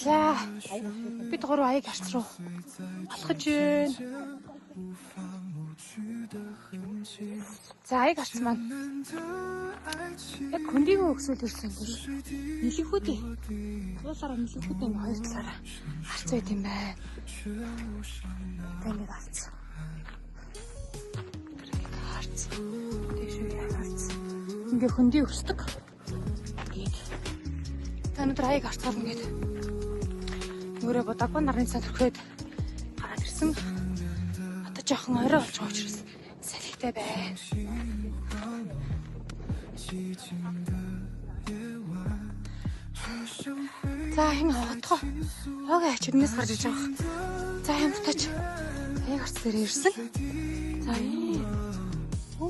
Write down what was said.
За, бид гурав аяг гарц руу алхаж байна. За, аяг гарц маань яг хөндийгөө өгсөөл ирсэн дэр. Нэлэхүүдээ. Туулаараа нэлэхүүдээ юм хоёр талаараа гарц байт юм байна. Тэнийг гарц. Гарц. Тэшээ гарц. Ингээ хөндөй өсдөг. Өнөөдөр аяг гарцгаар ингээд өөрөө бодаггүй нарны цаад өрхөөд гараад ирсэн. Одоо жоохон орой болж байгаа учраас салхитай байна. За энэ хотгоо. Оогаа чиднээс гарч иж байгаа. За юм бутаач. Аяг гарц дээр ирсэн. За оо